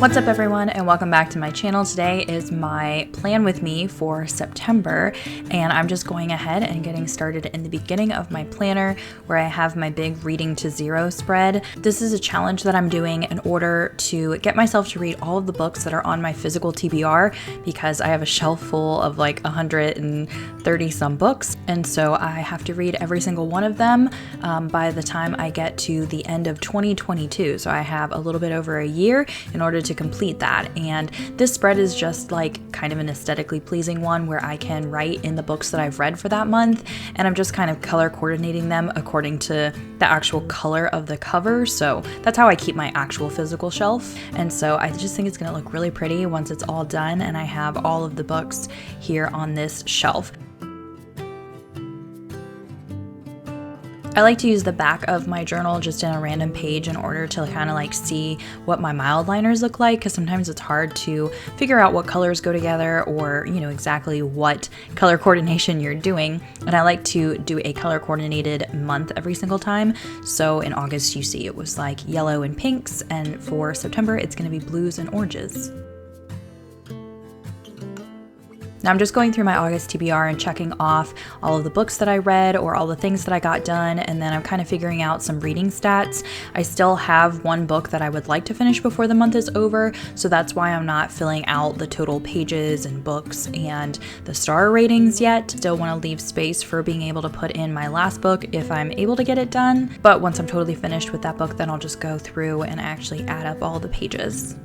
What's up everyone, and welcome back to my channel. Today is my plan with me for September, and I'm just going ahead and getting started in the beginning of my planner where I have my big reading to zero spread. This is a challenge that I'm doing in order to get myself to read all of the books that are on my physical TBR, because I have a shelf full of like 130 some books, and so I have to read every single one of them by the time I get to the end of 2022. So I have a little bit over a year in order to complete that, and this spread is just like kind of an aesthetically pleasing one where I can write in the books that I've read for that month, and I'm just kind of color coordinating them according to the actual color of the cover. So that's how I keep my actual physical shelf, and so I just think it's going to look really pretty once it's all done and I have all of the books here on this shelf. I like to use the back of my journal just in a random page in order to kind of like see what my mild liners look like, because sometimes it's hard to figure out what colors go together or, you know, exactly what color coordination you're doing. And I like to do a color coordinated month every single time. So in August, you see it was like yellow and pinks, and for September, it's going to be blues and oranges. Now I'm just going through my August TBR and checking off all of the books that I read or all the things that I got done, and then I'm kind of figuring out some reading stats. I still have one book that I would like to finish before the month is over, so that's why I'm not filling out the total pages and books and the star ratings yet. Still want to leave space for being able to put in my last book if I'm able to get it done, but once I'm totally finished with that book, then I'll just go through and actually add up all the pages.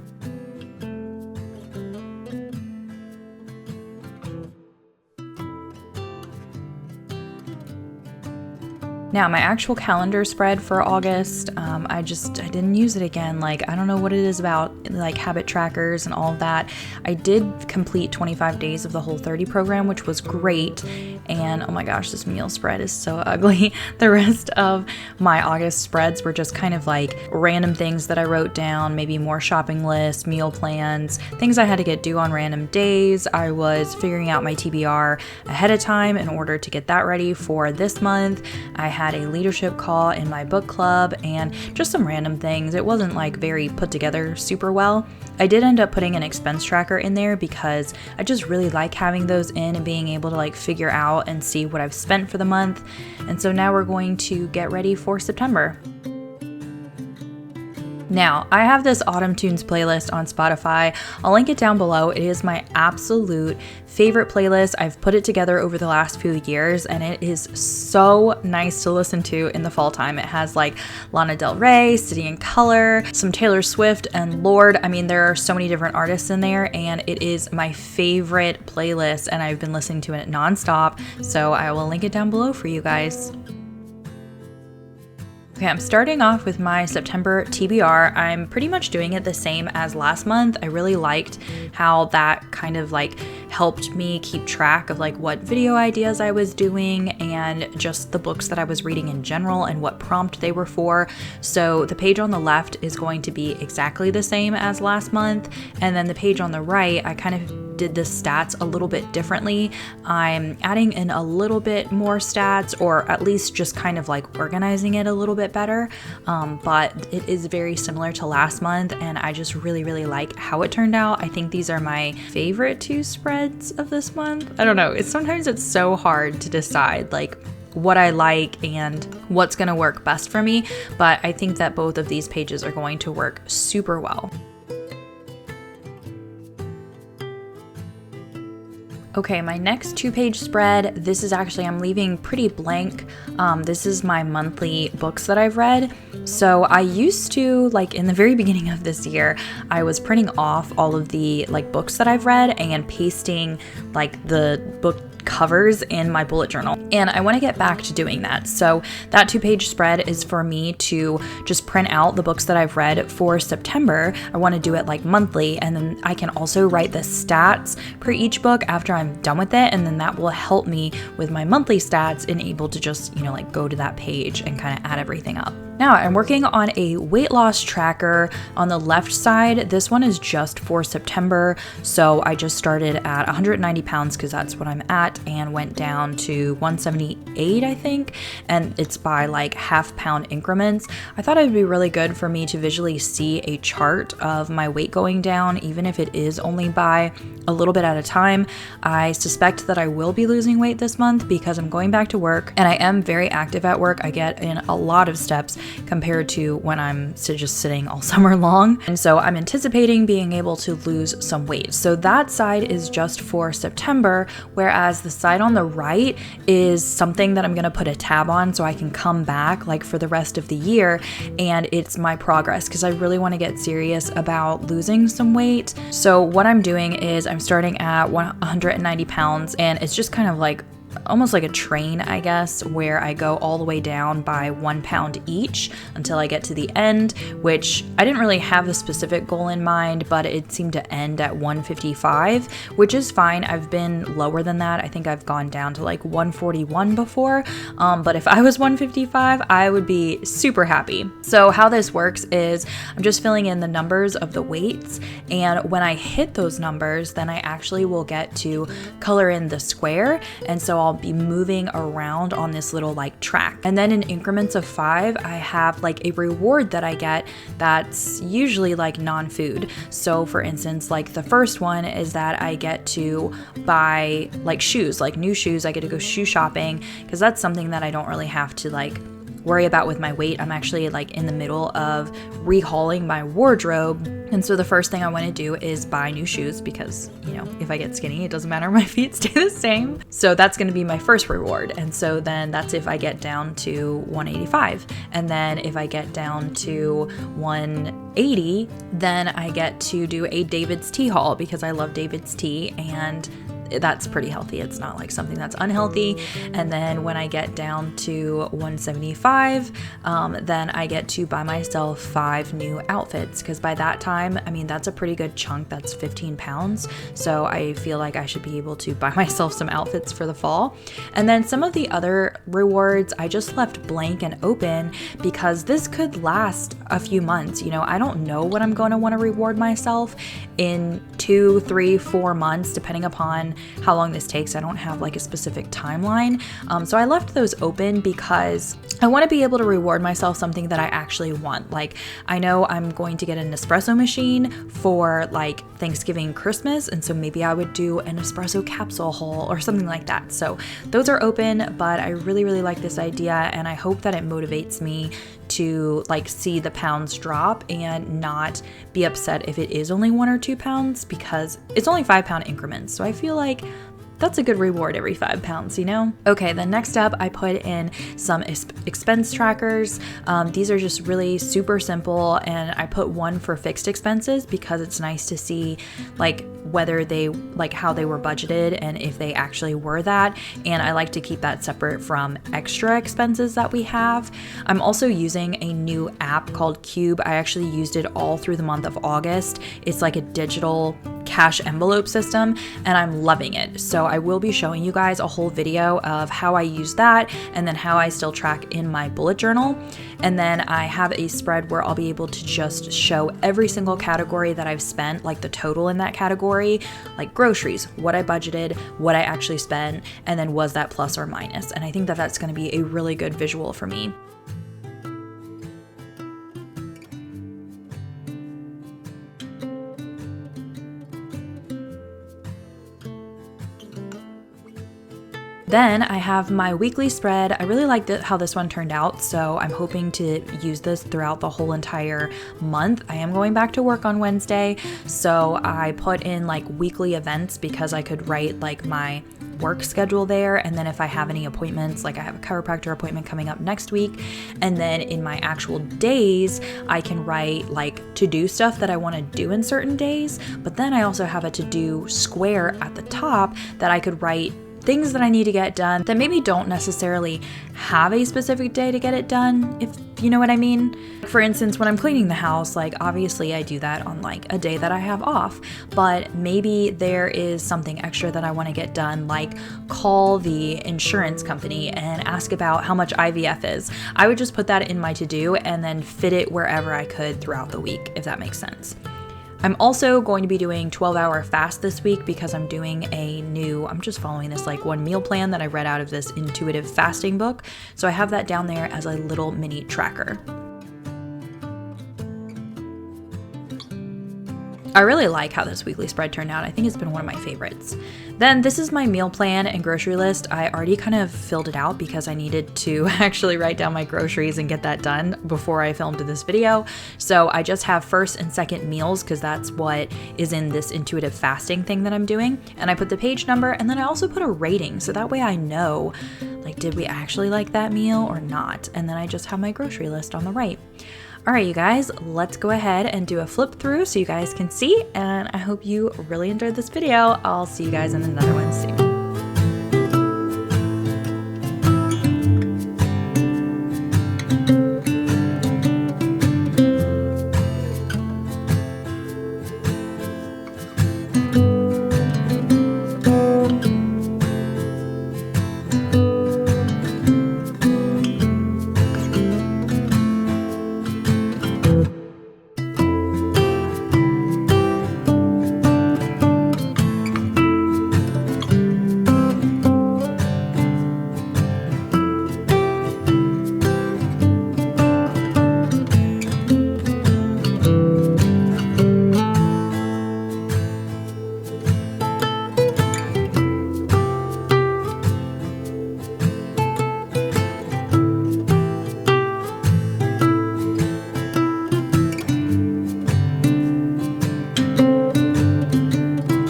Now my actual calendar spread for August, I didn't use it again. Like, I don't know what it is about like habit trackers and all of that. I did complete 25 days of the Whole30 program, which was great. And oh my gosh, this meal spread is so ugly. The rest of my August spreads were just kind of like random things that I wrote down, maybe more shopping lists, meal plans, things I had to get due on random days. I was figuring out my TBR ahead of time in order to get that ready for this month. I had a leadership call in my book club and just some random things. It wasn't like very put together super well. I did end up putting an expense tracker in there because I just really like having those in and being able to like figure out and see what I've spent for the month. And so now we're going to get ready for September. Now, I have this Autumn Tunes playlist on Spotify. I'll link it down below. It is my absolute favorite playlist. I've put it together over the last few years, and it is so nice to listen to in the fall time. It has like Lana Del Rey, City and Color, some Taylor Swift, and Lorde. I mean, there are so many different artists in there, and it is my favorite playlist, and I've been listening to it nonstop, so I will link it down below for you guys. Okay, I'm starting off with my September TBR. I'm pretty much doing it the same as last month. I really liked how that kind of like helped me keep track of like what video ideas I was doing and just the books that I was reading in general and what prompt they were for. So the page on the left is going to be exactly the same as last month, and then the page on the right, I kind of did the stats a little bit differently. I'm adding in a little bit more stats, or at least just kind of like organizing it a little bit better, but it is very similar to last month, and I just really like how it turned out. I think these are my favorite two spreads of this month. I don't know, sometimes it's so hard to decide like what I like and what's gonna work best for me, but I think that both of these pages are going to work super well. Okay, my next 2-page spread, this is actually, I'm leaving pretty blank. This is my monthly books that I've read. So I used to, like in the very beginning of this year, I was printing off all of the like books that I've read and pasting like the book covers in my bullet journal, and I want to get back to doing that. So that 2-page spread is for me to just print out the books that I've read for September. I want to do it like monthly, and then I can also write the stats per each book after I'm done with it, and then that will help me with my monthly stats and able to just, you know, like go to that page and kind of add everything up. Now I'm working on a weight loss tracker on the left side. This one is just for September. So I just started at 190 pounds because that's what I'm at, and went down to 178, I think. And it's by like half-pound increments. I thought it would be really good for me to visually see a chart of my weight going down, even if it is only by a little bit at a time. I suspect that I will be losing weight this month because I'm going back to work, and I am very active at work. I get in a lot of steps compared to when I'm just sitting all summer long. And so I'm anticipating being able to lose some weight. So that side is just for September, whereas the side on the right is something that I'm going to put a tab on so I can come back like for the rest of the year, and it's my progress because I really want to get serious about losing some weight. So what I'm doing is I'm starting at 190 pounds, and it's just kind of like almost like a train, I guess, where I go all the way down by 1 pound each until I get to the end, which I didn't really have a specific goal in mind, but it seemed to end at 155, which is fine. I've been lower than that. I think I've gone down to like 141 before, but if I was 155, I would be super happy. So how this works is I'm just filling in the numbers of the weights, and when I hit those numbers, then I actually will get to color in the square, and so I'll be moving around on this little like track. And then in increments of 5, I have like a reward that I get that's usually like non-food. So for instance, like the first one is that I get to buy like shoes, like new shoes. I get to go shoe shopping because that's something that I don't really have to like worry about with my weight. I'm actually like in the middle of rehauling my wardrobe. And so the first thing I want to do is buy new shoes because, you know, if I get skinny, it doesn't matter, my feet stay the same. So that's going to be my first reward. And so then that's if I get down to 185. And then if I get down to 180, then I get to do a David's tea haul because I love David's tea, and that's pretty healthy. It's not like something that's unhealthy. And then when I get down to 175, then I get to buy myself 5 new outfits, because by that time, I mean, that's a pretty good chunk. That's 15 pounds. So I feel like I should be able to buy myself some outfits for the fall. And then some of the other rewards I just left blank and open because this could last a few months. You know, I don't know what I'm going to want to reward myself in 2, 3, 4 months, depending upon how long this takes. I don't have like a specific timeline. So I left those open because I want to be able to reward myself something that I actually want. Like, I know I'm going to get an espresso machine for like Thanksgiving, Christmas, and so maybe I would do an espresso capsule haul or something like that. So those are open, but I really, really like this idea, and I hope that it motivates me to like see the pounds drop and not be upset if it is only 1 or 2 pounds, because it's only 5 pound increments. So I feel like that's a good reward every 5 pounds, you know? Okay, then next up, I put in some expense trackers. These are just really super simple, and I put one for fixed expenses because it's nice to see like whether they like how they were budgeted and if they actually were that. And I like to keep that separate from extra expenses that we have. I'm also using a new app called Cube. I actually used it all through the month of August. It's like a digital cash envelope system, and I'm loving it. So I will be showing you guys a whole video of how I use that and then how I still track in my bullet journal. And then I have a spread where I'll be able to just show every single category that I've spent, like the total in that category, like groceries, what I budgeted, what I actually spent, and then was that plus or minus. And I think that that's going to be a really good visual for me. Then I have my weekly spread. I really liked how this one turned out, so I'm hoping to use this throughout the whole entire month. I am going back to work on Wednesday, so I put in like weekly events because I could write like my work schedule there, and then if I have any appointments, like I have a chiropractor appointment coming up next week, and then in my actual days I can write like to-do stuff that I want to do in certain days, but then I also have a to-do square at the top that I could write things that I need to get done that maybe don't necessarily have a specific day to get it done, if you know what I mean. For instance, when I'm cleaning the house, like obviously I do that on like a day that I have off, but maybe there is something extra that I want to get done, like call the insurance company and ask about how much IVF is. I would just put that in my to-do and then fit it wherever I could throughout the week, if that makes sense. I'm also going to be doing 12-hour fast this week because I'm just following this like one meal plan that I read out of this intuitive fasting book. So I have that down there as a little mini tracker. I really like how this weekly spread turned out. I think it's been one of my favorites. Then this is my meal plan and grocery list. I already kind of filled it out because I needed to actually write down my groceries and get that done before I filmed this video. So I just have first and second meals because that's what is in this intuitive fasting thing that I'm doing. And I put the page number and then I also put a rating. So that way I know, like, did we actually like that meal or not? And then I just have my grocery list on the right. All right, you guys, let's go ahead and do a flip through so you guys can see, and I hope you really enjoyed this video. I'll see you guys in another one soon.